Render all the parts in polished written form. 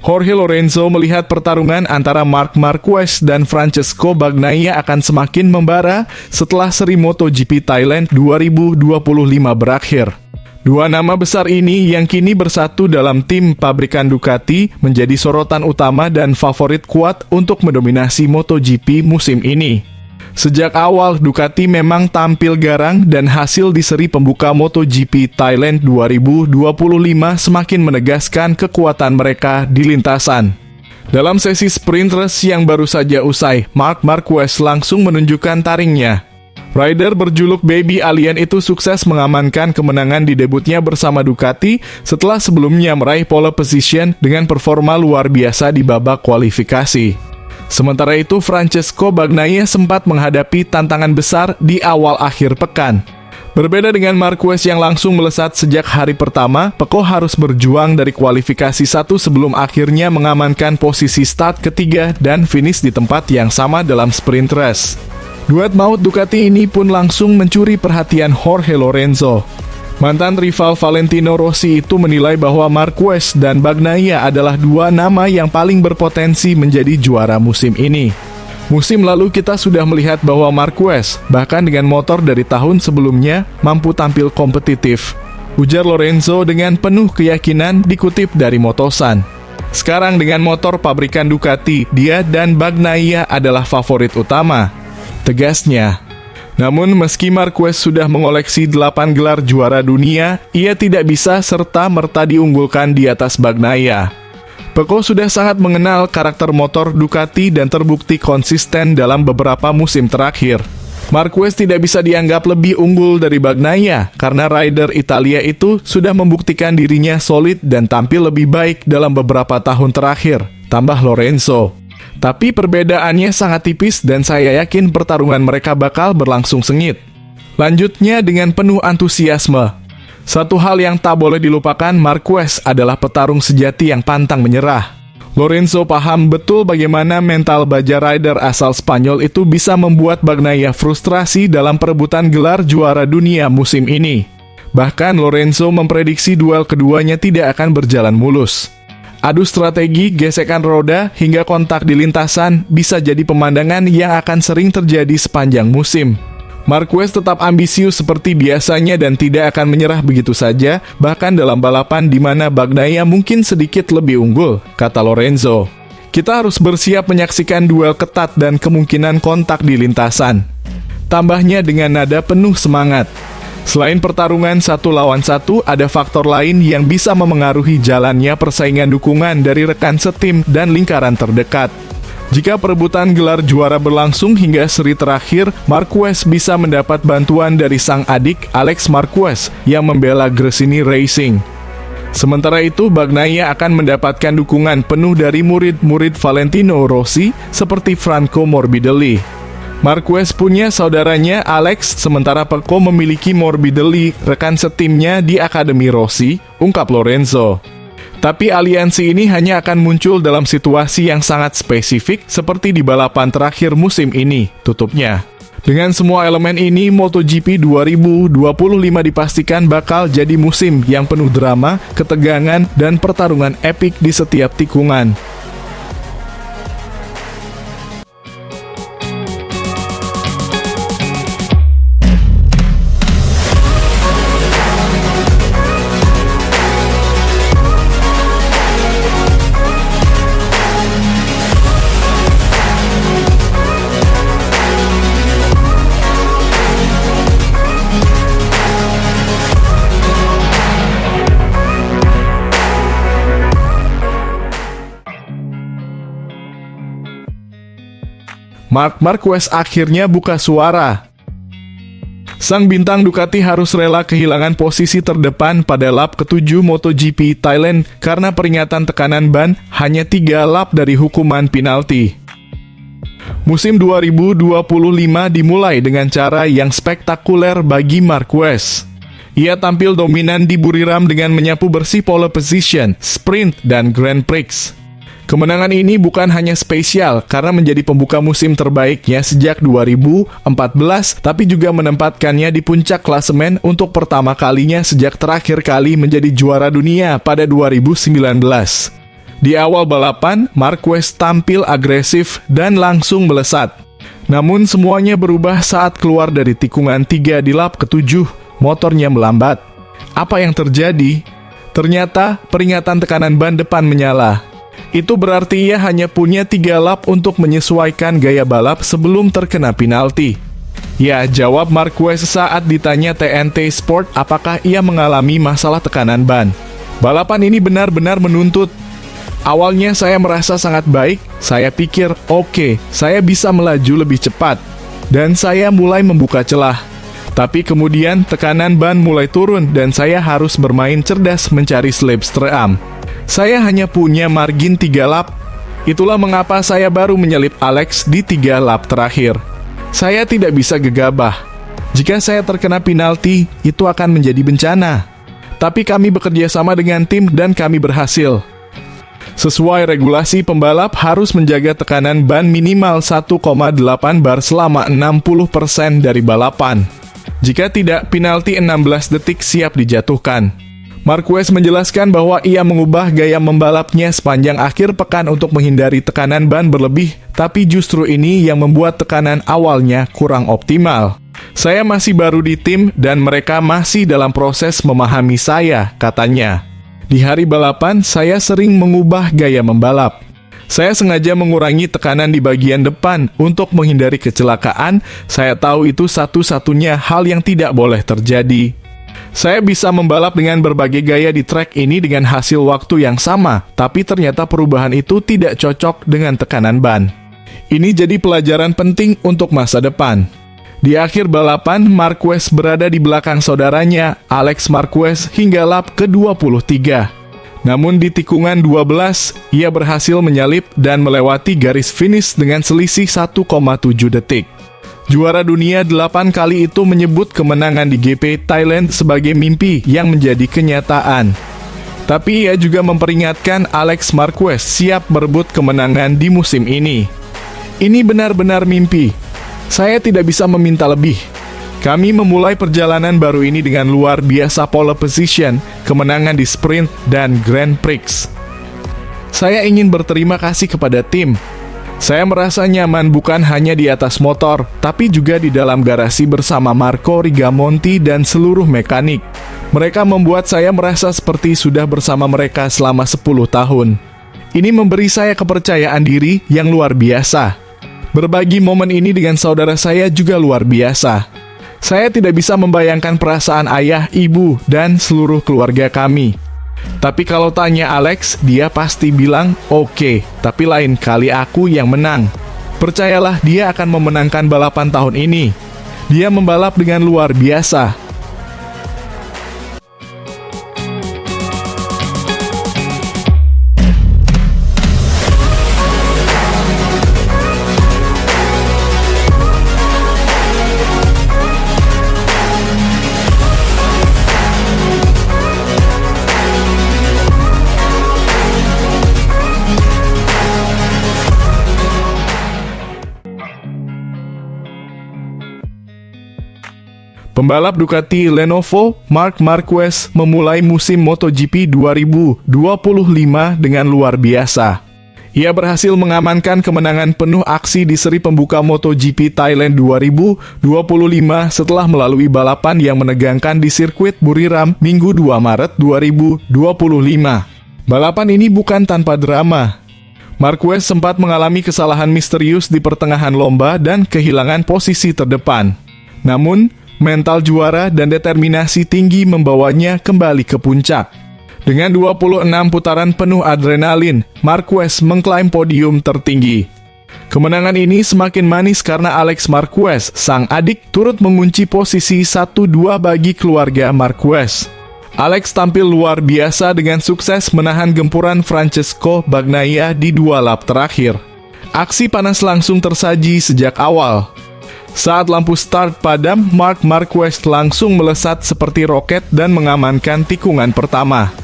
Jorge Lorenzo melihat pertarungan antara Marc Marquez dan Francesco Bagnaia akan semakin membara setelah seri MotoGP Thailand 2025 berakhir. Dua nama besar ini yang kini bersatu dalam tim pabrikan Ducati menjadi sorotan utama dan favorit kuat untuk mendominasi MotoGP musim ini. Sejak awal, Ducati memang tampil garang dan hasil di seri pembuka MotoGP Thailand 2025 semakin menegaskan kekuatan mereka di lintasan. Dalam sesi sprint race yang baru saja usai, Marc Marquez langsung menunjukkan taringnya. Rider berjuluk Baby Alien itu sukses mengamankan kemenangan di debutnya bersama Ducati setelah sebelumnya meraih pole position dengan performa luar biasa di babak kualifikasi. Sementara itu, Francesco Bagnaia sempat menghadapi tantangan besar di awal akhir pekan. Berbeda dengan Marquez yang langsung melesat sejak hari pertama, Pecco harus berjuang dari kualifikasi 1 sebelum akhirnya mengamankan posisi start ketiga dan finish di tempat yang sama dalam sprint race. Duet maut Ducati ini pun langsung mencuri perhatian Jorge Lorenzo. Mantan rival Valentino Rossi itu menilai bahwa Marquez dan Bagnaia adalah dua nama yang paling berpotensi menjadi juara musim ini. Musim lalu kita sudah melihat bahwa Marquez, bahkan dengan motor dari tahun sebelumnya, mampu tampil kompetitif. Ujar Lorenzo dengan penuh keyakinan dikutip dari Motosan. Sekarang dengan motor pabrikan Ducati, dia dan Bagnaia adalah favorit utama, tegasnya. Namun meski Marquez sudah mengoleksi 8 gelar juara dunia, ia tidak bisa serta-merta diunggulkan di atas Bagnaia. Pecco sudah sangat mengenal karakter motor Ducati dan terbukti konsisten dalam beberapa musim terakhir. Marquez tidak bisa dianggap lebih unggul dari Bagnaia karena rider Italia itu sudah membuktikan dirinya solid dan tampil lebih baik dalam beberapa tahun terakhir, tambah Lorenzo. Tapi perbedaannya sangat tipis dan saya yakin pertarungan mereka bakal berlangsung sengit. Lanjutnya dengan penuh antusiasme. Satu hal yang tak boleh dilupakan, Marquez adalah petarung sejati yang pantang menyerah. Lorenzo paham betul bagaimana mental baja rider asal Spanyol itu bisa membuat Bagnaia frustrasi dalam perebutan gelar juara dunia musim ini. Bahkan Lorenzo memprediksi duel keduanya tidak akan berjalan mulus. Adu strategi, gesekan roda, hingga kontak di lintasan bisa jadi pemandangan yang akan sering terjadi sepanjang musim. Marquez tetap ambisius seperti biasanya dan tidak akan menyerah begitu saja, bahkan dalam balapan di mana Bagnaia mungkin sedikit lebih unggul, kata Lorenzo. Kita harus bersiap menyaksikan duel ketat dan kemungkinan kontak di lintasan. Tambahnya dengan nada penuh semangat. Selain pertarungan 1 lawan 1, ada faktor lain yang bisa memengaruhi jalannya persaingan dukungan dari rekan setim dan lingkaran terdekat. Jika perebutan gelar juara berlangsung hingga seri terakhir, Marquez bisa mendapat bantuan dari sang adik Alex Marquez yang membela Gresini Racing. Sementara itu, Bagnaia akan mendapatkan dukungan penuh dari murid-murid Valentino Rossi seperti Franco Morbidelli. Marquez punya saudaranya Alex, sementara Pecco memiliki Morbidelli, rekan setimnya di Akademi Rossi, ungkap Lorenzo. Tapi aliansi ini hanya akan muncul dalam situasi yang sangat spesifik seperti di balapan terakhir musim ini, tutupnya. Dengan semua elemen ini, MotoGP 2025 dipastikan bakal jadi musim yang penuh drama, ketegangan, dan pertarungan epik di setiap tikungan. Marc Marquez akhirnya buka suara. Sang bintang Ducati harus rela kehilangan posisi terdepan pada lap ke-7 MotoGP Thailand karena peringatan tekanan ban hanya 3 lap dari hukuman penalti. Musim 2025 dimulai dengan cara yang spektakuler bagi Marquez. Ia tampil dominan di Buriram dengan menyapu bersih pole position, sprint, dan Grand Prix. Kemenangan ini bukan hanya spesial karena menjadi pembuka musim terbaiknya sejak 2014, tapi juga menempatkannya di puncak klasemen untuk pertama kalinya sejak terakhir kali menjadi juara dunia pada 2019. Di awal balapan, Marquez tampil agresif dan langsung melesat. Namun semuanya berubah saat keluar dari tikungan 3 di lap ke-7, motornya melambat. Apa yang terjadi? Ternyata peringatan tekanan ban depan menyala. Itu berarti ia hanya punya 3 lap untuk menyesuaikan gaya balap sebelum terkena penalti. Ya, jawab Marquez saat ditanya TNT Sport apakah ia mengalami masalah tekanan ban. Balapan ini benar-benar menuntut. Awalnya saya merasa sangat baik, saya pikir oke, saya bisa melaju lebih cepat. Dan saya mulai membuka celah. Tapi kemudian tekanan ban mulai turun dan saya harus bermain cerdas mencari slipstream. Saya hanya punya margin 3 lap. Itulah mengapa saya baru menyelip Alex di 3 lap terakhir. Saya tidak bisa gegabah. Jika saya terkena penalti, itu akan menjadi bencana. Tapi kami bekerja sama dengan tim dan kami berhasil. Sesuai regulasi, pembalap harus menjaga tekanan ban minimal 1,8 bar selama 60% dari balapan. Jika tidak, penalti 16 detik siap dijatuhkan. Marquez menjelaskan bahwa ia mengubah gaya membalapnya sepanjang akhir pekan untuk menghindari tekanan ban berlebih, tapi justru ini yang membuat tekanan awalnya kurang optimal. Saya masih baru di tim dan mereka masih dalam proses memahami saya, katanya. Di hari balapan, saya sering mengubah gaya membalap. Saya sengaja mengurangi tekanan di bagian depan untuk menghindari kecelakaan. Saya tahu itu satu-satunya hal yang tidak boleh terjadi. Saya bisa membalap dengan berbagai gaya di trek ini dengan hasil waktu yang sama, tapi ternyata perubahan itu tidak cocok dengan tekanan ban. Ini jadi pelajaran penting untuk masa depan. Di akhir balapan, Marquez berada di belakang saudaranya, Alex Marquez, hingga lap ke-23. Namun di tikungan 12, ia berhasil menyalip dan melewati garis finish dengan selisih 1,7 detik. Juara dunia 8 kali itu menyebut kemenangan di GP Thailand sebagai mimpi yang menjadi kenyataan. Tapi ia juga memperingatkan Alex Marquez siap merebut kemenangan di musim ini. Ini benar-benar mimpi. Saya tidak bisa meminta lebih. Kami memulai perjalanan baru ini dengan luar biasa pole position, kemenangan di sprint, dan Grand Prix. Saya ingin berterima kasih kepada tim. Saya merasa nyaman bukan hanya di atas motor, tapi juga di dalam garasi bersama Marco Rigamonti dan seluruh mekanik. Mereka membuat saya merasa seperti sudah bersama mereka selama 10 tahun. Ini memberi saya kepercayaan diri yang luar biasa. Berbagi momen ini dengan saudara saya juga luar biasa. Saya tidak bisa membayangkan perasaan ayah, ibu, dan seluruh keluarga kami. Tapi kalau tanya Alex, dia pasti bilang, oke, tapi lain kali aku yang menang. Percayalah, dia akan memenangkan balapan tahun ini. Dia membalap dengan luar biasa. Pembalap Ducati Lenovo, Marc Marquez, memulai musim MotoGP 2025 dengan luar biasa. Ia berhasil mengamankan kemenangan penuh aksi di seri pembuka MotoGP Thailand 2025 setelah melalui balapan yang menegangkan di sirkuit Buriram Minggu 2 Maret 2025. Balapan ini bukan tanpa drama. Marquez sempat mengalami kesalahan misterius di pertengahan lomba dan kehilangan posisi terdepan. Namun, mental juara dan determinasi tinggi membawanya kembali ke puncak. Dengan 26 putaran penuh adrenalin, Marquez mengklaim podium tertinggi. Kemenangan ini semakin manis karena Alex Marquez, sang adik, turut mengunci posisi 1-2 bagi keluarga Marquez. Alex tampil luar biasa dengan sukses menahan gempuran Francesco Bagnaia di 2 lap terakhir. Aksi panas langsung tersaji sejak awal. Saat lampu start padam, Marc Marquez langsung melesat seperti roket dan mengamankan tikungan pertama.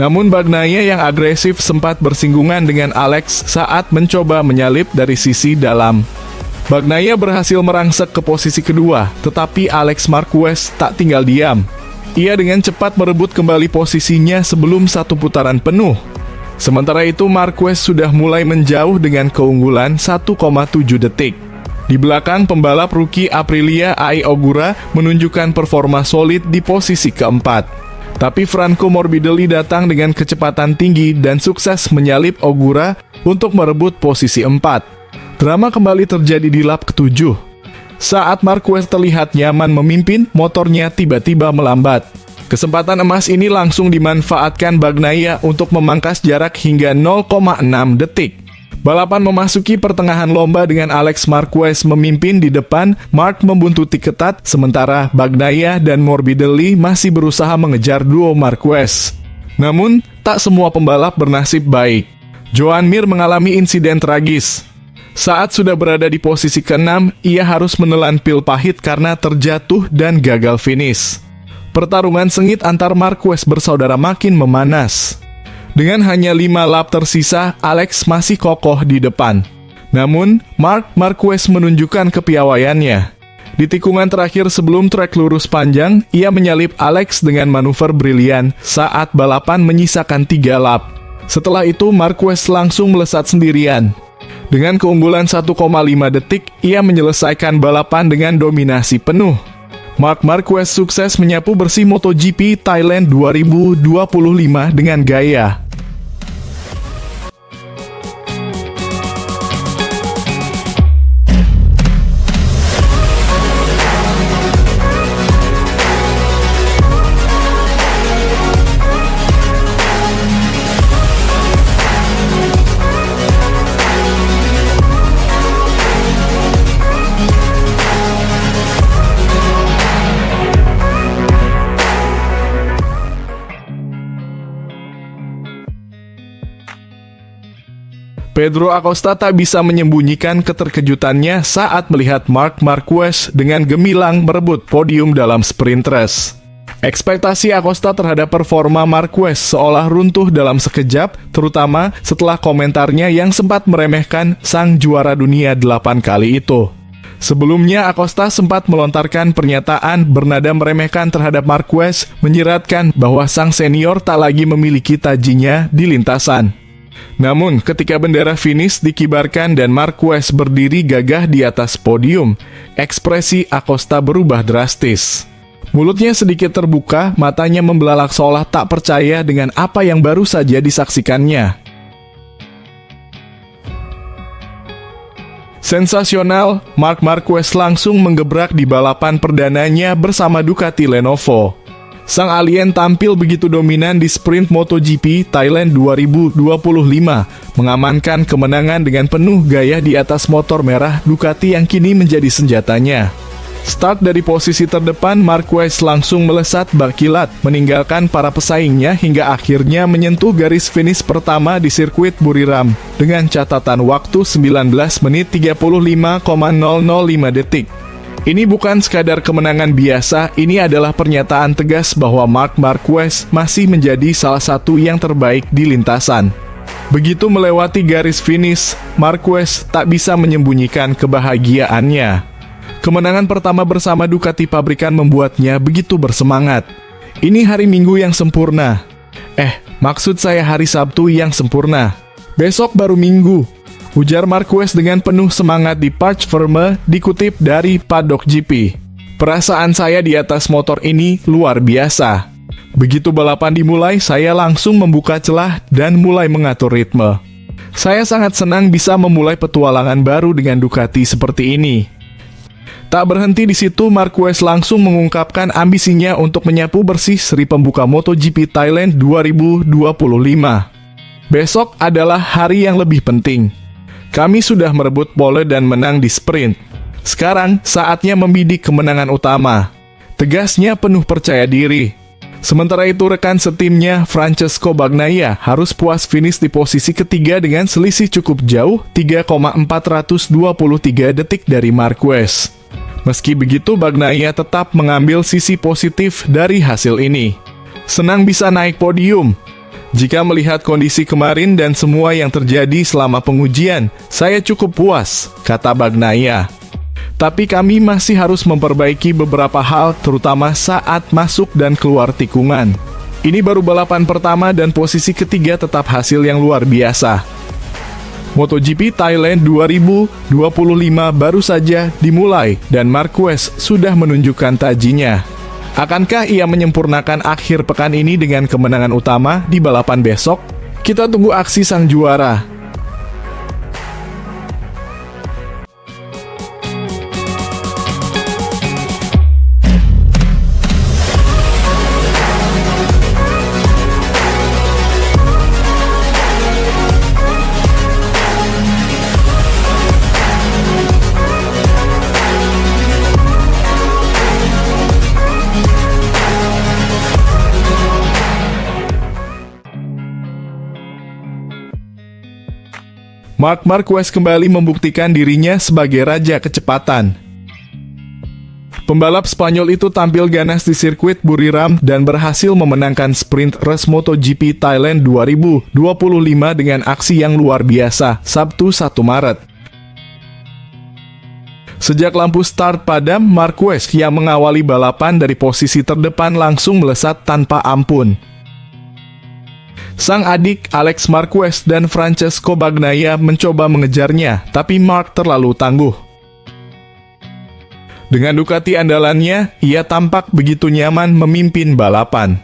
Namun Bagnaia yang agresif sempat bersinggungan dengan Alex saat mencoba menyalip dari sisi dalam. Bagnaia berhasil merangsek ke posisi kedua, tetapi Alex Marquez tak tinggal diam. Ia dengan cepat merebut kembali posisinya sebelum 1 putaran penuh. Sementara itu, Marquez sudah mulai menjauh dengan keunggulan 1,7 detik. Di belakang, pembalap rookie Aprilia Ai Ogura menunjukkan performa solid di posisi keempat. Tapi Franco Morbidelli datang dengan kecepatan tinggi dan sukses menyalip Ogura untuk merebut posisi 4. Drama kembali terjadi di lap ke-7. Saat Marquez terlihat nyaman memimpin, motornya tiba-tiba melambat. Kesempatan emas ini langsung dimanfaatkan Bagnaia untuk memangkas jarak hingga 0,6 detik. Balapan memasuki pertengahan lomba dengan Alex Marquez memimpin di depan, Marc membuntuti ketat, sementara Bagnaia dan Morbidelli masih berusaha mengejar duo Marquez. Namun, tak semua pembalap bernasib baik. Joan Mir mengalami insiden tragis. Saat sudah berada di posisi ke-6, ia harus menelan pil pahit karena terjatuh dan gagal finish. Pertarungan sengit antar Marquez bersaudara makin memanas. Dengan hanya 5 lap tersisa, Alex masih kokoh di depan. Namun, Marc Marquez menunjukkan kepiawaiannya. Di tikungan terakhir sebelum trek lurus panjang, ia menyalip Alex dengan manuver brilian saat balapan menyisakan 3 lap. Setelah itu, Marquez langsung melesat sendirian. Dengan keunggulan 1,5 detik, ia menyelesaikan balapan dengan dominasi penuh. Marc Marquez sukses menyapu bersih MotoGP Thailand 2025 dengan gaya. Pedro Acosta tak bisa menyembunyikan keterkejutannya saat melihat Marc Marquez dengan gemilang merebut podium dalam sprint race. Ekspektasi Acosta terhadap performa Marquez seolah runtuh dalam sekejap, terutama setelah komentarnya yang sempat meremehkan sang juara dunia 8 kali itu. Sebelumnya, Acosta sempat melontarkan pernyataan bernada meremehkan terhadap Marquez, menyiratkan bahwa sang senior tak lagi memiliki tajinya di lintasan. Namun, ketika bendera finish dikibarkan dan Marquez berdiri gagah di atas podium, ekspresi Acosta berubah drastis. Mulutnya sedikit terbuka, matanya membelalak seolah tak percaya dengan apa yang baru saja disaksikannya. Sensasional, Marc Marquez langsung menggebrak di balapan perdananya bersama Ducati Lenovo. Sang alien tampil begitu dominan di sprint MotoGP Thailand 2025, mengamankan kemenangan dengan penuh gaya di atas motor merah Ducati yang kini menjadi senjatanya. Start dari posisi terdepan, Marquez langsung melesat berkilat, meninggalkan para pesaingnya hingga akhirnya menyentuh garis finish pertama di sirkuit Buriram dengan catatan waktu 19 menit 35,005 detik. Ini bukan sekadar kemenangan biasa, ini adalah pernyataan tegas bahwa Marc Marquez masih menjadi salah satu yang terbaik di lintasan. Begitu melewati garis finish, Marquez tak bisa menyembunyikan kebahagiaannya. Kemenangan pertama bersama Ducati pabrikan membuatnya begitu bersemangat. Ini hari Minggu yang sempurna. Maksud saya hari Sabtu yang sempurna. Besok baru Minggu, ujar Marquez dengan penuh semangat di Parc Ferme, dikutip dari Paddock GP. Perasaan saya di atas motor ini luar biasa. Begitu balapan dimulai, saya langsung membuka celah dan mulai mengatur ritme. Saya sangat senang bisa memulai petualangan baru dengan Ducati seperti ini. Tak berhenti di situ, Marquez langsung mengungkapkan ambisinya untuk menyapu bersih seri pembuka MotoGP Thailand 2025. Besok adalah hari yang lebih penting. Kami sudah merebut pole dan menang di sprint. Sekarang saatnya membidik kemenangan utama. Tegasnya penuh percaya diri. Sementara itu rekan setimnya Francesco Bagnaia harus puas finish di posisi ketiga dengan selisih cukup jauh 3,423 detik dari Marquez. Meski begitu, Bagnaia tetap mengambil sisi positif dari hasil ini. Senang bisa naik podium. Jika melihat kondisi kemarin dan semua yang terjadi selama pengujian, saya cukup puas, kata Bagnaia. Tapi kami masih harus memperbaiki beberapa hal, terutama saat masuk dan keluar tikungan. Ini baru balapan pertama dan posisi ketiga tetap hasil yang luar biasa. MotoGP Thailand 2025 baru saja dimulai dan Marquez sudah menunjukkan tajinya. Akankah ia menyempurnakan akhir pekan ini dengan kemenangan utama di balapan besok? Kita tunggu aksi sang juara. Marc Marquez kembali membuktikan dirinya sebagai raja kecepatan. Pembalap Spanyol itu tampil ganas di sirkuit Buriram dan berhasil memenangkan sprint race MotoGP Thailand 2025 dengan aksi yang luar biasa, Sabtu 1 Maret. Sejak lampu start padam, Marquez yang mengawali balapan dari posisi terdepan langsung melesat tanpa ampun. Sang adik Alex Marquez dan Francesco Bagnaia mencoba mengejarnya, tapi Marc terlalu tangguh. Dengan Ducati andalannya, ia tampak begitu nyaman memimpin balapan.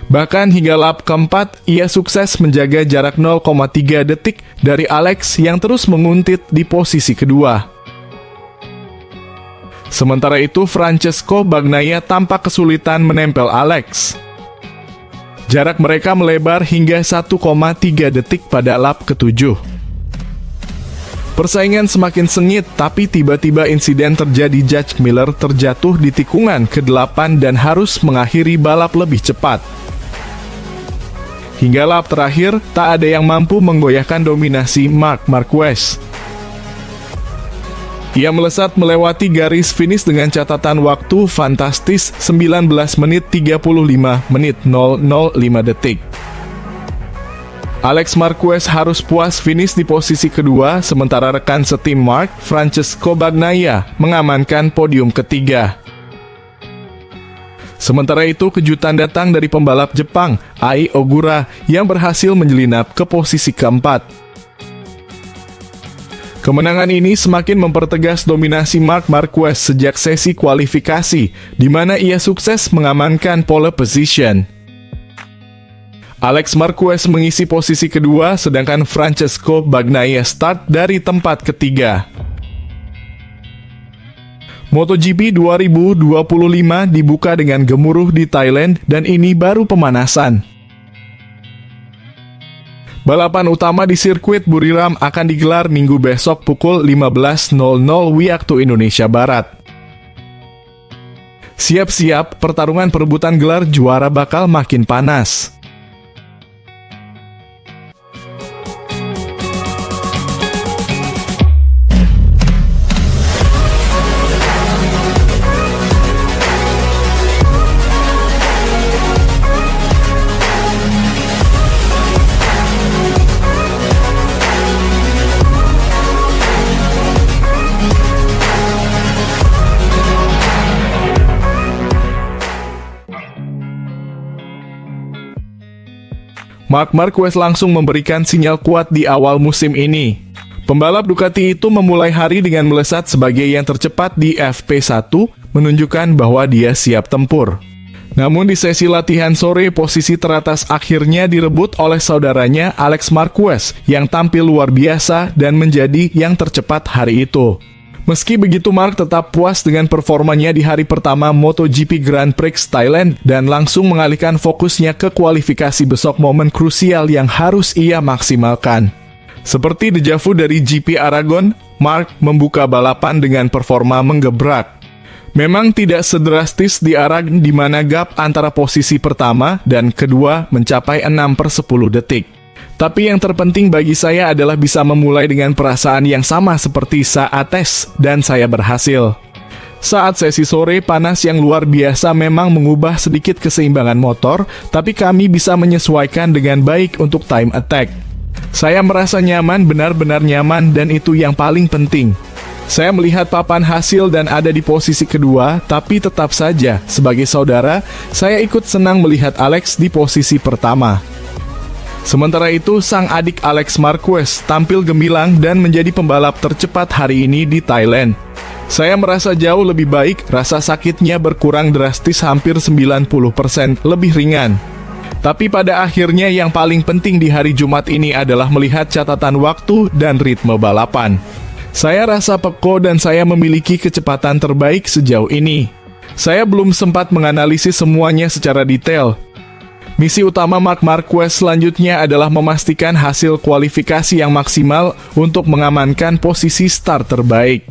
Bahkan hingga lap keempat, ia sukses menjaga jarak 0,3 detik dari Alex yang terus menguntit di posisi kedua. Sementara itu, Francesco Bagnaia tampak kesulitan menempel Alex. Jarak mereka melebar hingga 1,3 detik pada lap ke-7. Persaingan semakin sengit, tapi tiba-tiba insiden terjadi. Judge Miller terjatuh di tikungan ke-8 dan harus mengakhiri balap lebih cepat. Hingga lap terakhir, tak ada yang mampu menggoyahkan dominasi Marc Marquez. Ia melesat melewati garis finish dengan catatan waktu fantastis 19 menit 35 menit 005 detik. Alex Marquez harus puas finish di posisi kedua, sementara rekan setim Marc, Francesco Bagnaia, mengamankan podium ketiga. Sementara itu, kejutan datang dari pembalap Jepang, Ai Ogura, yang berhasil menyelinap ke posisi keempat. Kemenangan ini semakin mempertegas dominasi Marc Marquez sejak sesi kualifikasi, di mana ia sukses mengamankan pole position. Alex Marquez mengisi posisi kedua, sedangkan Francesco Bagnaia start dari tempat ketiga. MotoGP 2025 dibuka dengan gemuruh di Thailand dan ini baru pemanasan. Balapan utama di sirkuit Buriram akan digelar minggu besok pukul 15.00 waktu Indonesia Barat. Siap-siap, pertarungan perebutan gelar juara bakal makin panas. Marc Marquez langsung memberikan sinyal kuat di awal musim ini. Pembalap Ducati itu memulai hari dengan melesat sebagai yang tercepat di FP1, menunjukkan bahwa dia siap tempur. Namun di sesi latihan sore, posisi teratas akhirnya direbut oleh saudaranya Alex Marquez yang tampil luar biasa dan menjadi yang tercepat hari itu. Meski begitu, Marc tetap puas dengan performanya di hari pertama MotoGP Grand Prix Thailand dan langsung mengalihkan fokusnya ke kualifikasi besok, momen krusial yang harus ia maksimalkan. Seperti dejavu dari GP Aragon, Marc membuka balapan dengan performa menggebrak. Memang tidak sedrastis di Aragon di mana gap antara posisi pertama dan kedua mencapai 6/10 detik. Tapi yang terpenting bagi saya adalah bisa memulai dengan perasaan yang sama seperti saat tes, dan saya berhasil. Saat sesi sore, panas yang luar biasa memang mengubah sedikit keseimbangan motor, tapi kami bisa menyesuaikan dengan baik untuk time attack. Saya merasa nyaman, benar-benar nyaman, dan itu yang paling penting. Saya melihat papan hasil dan ada di posisi kedua, tapi tetap saja, sebagai saudara, saya ikut senang melihat Alex di posisi pertama. Sementara itu, sang adik Alex Marquez tampil gemilang dan menjadi pembalap tercepat hari ini di Thailand. Saya merasa jauh lebih baik, rasa sakitnya berkurang drastis hampir 90%, lebih ringan. Tapi pada akhirnya yang paling penting di hari Jumat ini adalah melihat catatan waktu dan ritme balapan. Saya rasa peko dan saya memiliki kecepatan terbaik sejauh ini. Saya belum sempat menganalisis semuanya secara detail. Misi utama Marc Marquez selanjutnya adalah memastikan hasil kualifikasi yang maksimal untuk mengamankan posisi start terbaik.